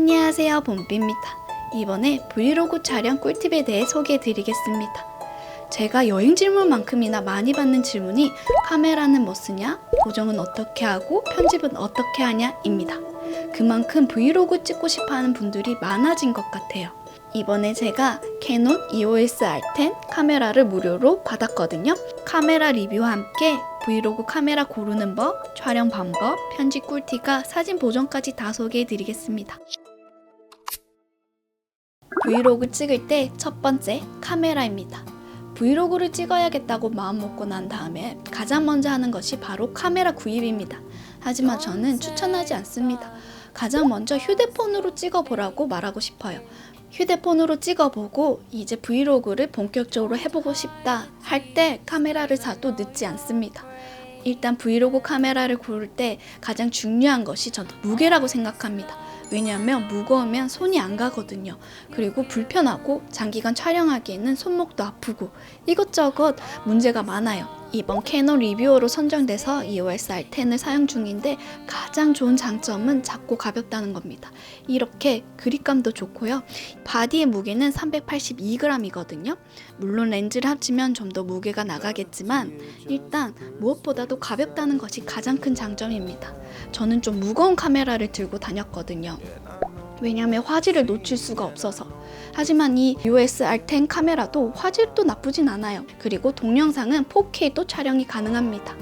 안녕하세요, 봄비입니다. 이번에 브이로그 촬영 꿀팁에 대해 소개해드리겠습니다. 제가 여행 질문만큼이나 많이 받는 질문이 카메라는 뭐 쓰냐, 보정은 어떻게 하고 편집은 어떻게 하냐 입니다. 그만큼 브이로그 찍고 싶어하는 분들이 많아진 것 같아요. 이번에 제가 캐논 EOS R10 카메라를 무료로 받았거든요. 카메라 리뷰와 함께 브이로그 카메라 고르는 법, 촬영 방법, 편집 꿀팁과 사진 보정까지 다 소개해드리겠습니다. 브이로그 찍을 때 첫 번째, 카메라입니다. 브이로그를 찍어야겠다고 마음먹고 난 다음에 가장 먼저 하는 것이 바로 카메라 구입입니다. 하지만 저는 추천하지 않습니다. 가장 먼저 휴대폰으로 찍어보라고 말하고 싶어요. 휴대폰으로 찍어보고 이제 브이로그를 본격적으로 해보고 싶다 할 때 카메라를 사도 늦지 않습니다. 일단 브이로그 카메라를 고를 때 가장 중요한 것이 저는 무게라고 생각합니다. 왜냐하면 무거우면 손이 안 가거든요. 그리고 불편하고 장기간 촬영하기에는 손목도 아프고 이것저것 문제가 많아요. 이번 캐논 리뷰어로 선정돼서 EOS R10을 사용 중인데 가장 좋은 장점은 작고 가볍다는 겁니다. 이렇게 그립감도 좋고요. 바디의 무게는 382g이거든요. 물론 렌즈를 합치면 좀 더 무게가 나가겠지만 일단 무엇보다도 가볍다는 것이 가장 큰 장점입니다. 저는 좀 무거운 카메라를 들고 다녔거든요. 왜냐하면 화질을 놓칠 수가 없어서. 하지만 이 EOS R10 카메라도 화질도 나쁘진 않아요. 그리고 동영상은 4K도 촬영이 가능합니다.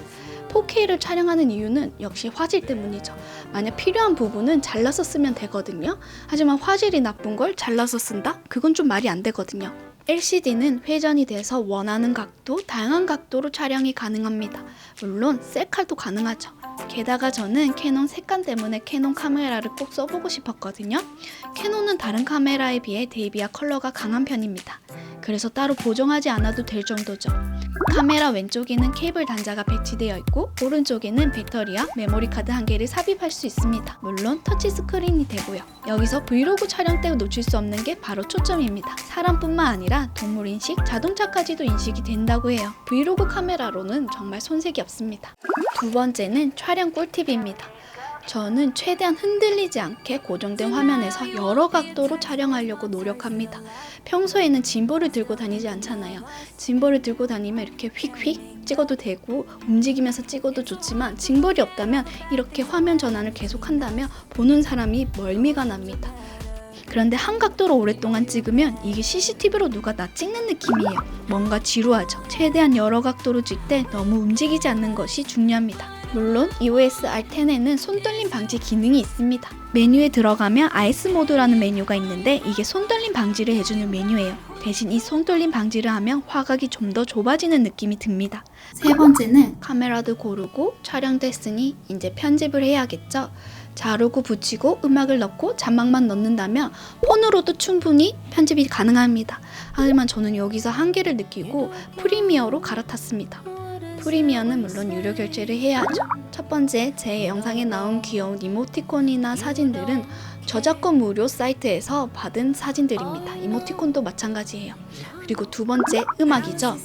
4K를 촬영하는 이유는 역시 화질 때문이죠. 만약 필요한 부분은 잘라서 쓰면 되거든요. 하지만 화질이 나쁜 걸 잘라서 쓴다? 그건 좀 말이 안 되거든요. LCD는 회전이 돼서 원하는 각도, 다양한 각도로 촬영이 가능합니다. 물론 셀카도 가능하죠. 게다가 저는 캐논 색감 때문에 캐논 카메라를 꼭 써보고 싶었거든요. 캐논은 다른 카메라에 비해 대비와 컬러가 강한 편입니다. 그래서 따로 보정하지 않아도 될 정도죠. 카메라 왼쪽에는 케이블 단자가 배치되어 있고 오른쪽에는 배터리와 메모리 카드 한 개를 삽입할 수 있습니다. 물론 터치 스크린이 되고요. 여기서 브이로그 촬영 때 놓칠 수 없는 게 바로 초점입니다. 사람뿐만 아니라 동물 인식, 자동차까지도 인식이 된다고 해요. 브이로그 카메라로는 정말 손색이 없습니다. 두 번째는 촬영 꿀팁입니다. 저는 최대한 흔들리지 않게 고정된 화면에서 여러 각도로 촬영하려고 노력합니다. 평소에는 짐볼을 들고 다니지 않잖아요. 짐볼을 들고 다니면 이렇게 휙휙 찍어도 되고 움직이면서 찍어도 좋지만 짐볼이 없다면 이렇게 화면 전환을 계속 한다면 보는 사람이 멀미가 납니다. 그런데 한 각도로 오랫동안 찍으면 이게 CCTV로 누가 나 찍는 느낌이에요. 뭔가 지루하죠. 최대한 여러 각도로 찍을 때 너무 움직이지 않는 것이 중요합니다. 물론 EOS R10에는 손떨림 방지 기능이 있습니다. 메뉴에 들어가면 IS 모드라는 메뉴가 있는데 이게 손떨림 방지를 해주는 메뉴예요. 대신 이 손떨림 방지를 하면 화각이 좀 더 좁아지는 느낌이 듭니다. 세 번째는 카메라도 고르고 촬영됐으니 이제 편집을 해야겠죠. 자르고 붙이고 음악을 넣고 자막만 넣는다면 폰으로도 충분히 편집이 가능합니다. 하지만 저는 여기서 한계를 느끼고 프리미어로 갈아탔습니다. 프리미어는 물론 유료 결제를 해야 하죠. 첫 번째, 제 영상에 나온 귀여운 이모티콘이나 사진들은 저작권 무료 사이트에서 받은 사진들입니다. 이모티콘도 마찬가지예요. 그리고 두 번째, 음악이죠.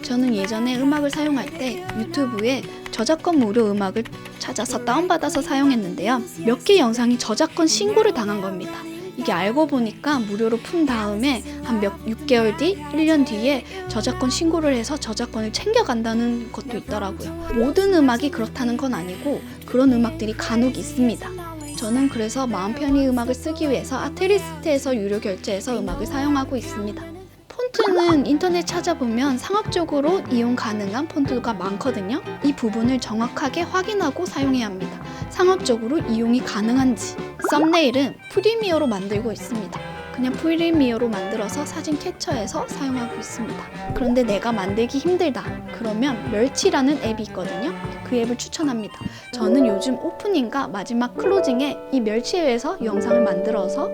저는 예전에 음악을 사용할 때 유튜브에 저작권 무료 음악을 찾아서 다운받아서 사용했는데요. 몇 개 영상이 저작권 신고를 당한 겁니다. 이게 알고 보니까 무료로 푼 다음에 한 6개월 뒤, 1년 뒤에 저작권 신고를 해서 저작권을 챙겨간다는 것도 있더라고요. 모든 음악이 그렇다는 건 아니고 그런 음악들이 간혹 있습니다. 저는 그래서 마음 편히 음악을 쓰기 위해서 아트리스트에서 유료 결제해서 음악을 사용하고 있습니다. 폰트는 인터넷 찾아보면 상업적으로 이용 가능한 폰트가 많거든요. 이 부분을 정확하게 확인하고 사용해야 합니다. 상업적으로 이용이 가능한지. 썸네일은 프리미어로 만들고 있습니다. 그냥 프리미어로 만들어서 사진 캡처해서 사용하고 있습니다. 그런데 내가 만들기 힘들다. 그러면 멸치라는 앱이 있거든요. 그 앱을 추천합니다. 저는 요즘 오프닝과 마지막 클로징에 이 멸치 앱에서 영상을 만들어서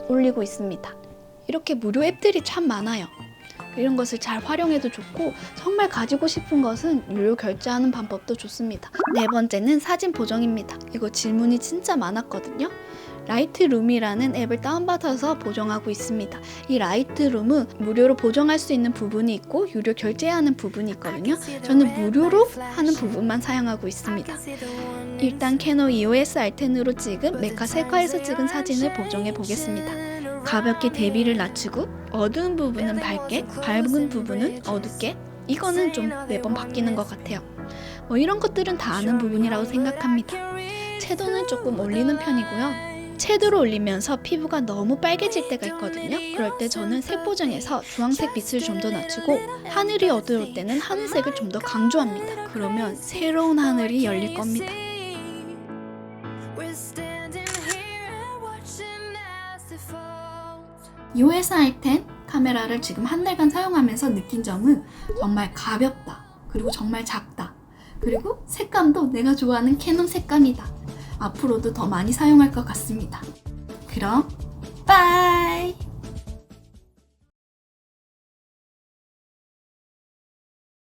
올리고 있습니다. 이렇게 무료 앱들이 참 많아요. 이런 것을 잘 활용해도 좋고 정말 가지고 싶은 것은 유료 결제하는 방법도 좋습니다. 네 번째는 사진 보정입니다. 이거 질문이 진짜 많았거든요. 라이트룸이라는 앱을 다운받아서 보정하고 있습니다. 이 라이트룸은 무료로 보정할 수 있는 부분이 있고 유료 결제하는 부분이 있거든요. 저는 무료로 하는 부분만 사용하고 있습니다. 일단 캐논 EOS R10으로 찍은 메카 셀카에서 찍은 사진을 보정해 보겠습니다. 가볍게 대비를 낮추고 어두운 부분은 밝게, 밝은 부분은 어둡게. 이거는 좀 매번 바뀌는 것 같아요. 이런 것들은 다 아는 부분이라고 생각합니다. 채도는 조금 올리는 편이고요. 채도를 올리면서 피부가 너무 빨개질 때가 있거든요. 그럴 때 저는 색 보정에서 주황색 빛을 좀 더 낮추고 하늘이 어두울 때는 하늘색을 좀 더 강조합니다. 그러면 새로운 하늘이 열릴 겁니다. EOS R10 카메라를 지금 한 달간 사용하면서 느낀 점은 정말 가볍다. 그리고 정말 작다. 그리고 색감도 내가 좋아하는 캐논 색감이다. 앞으로도 더 많이 사용할 것 같습니다. 그럼 빠이!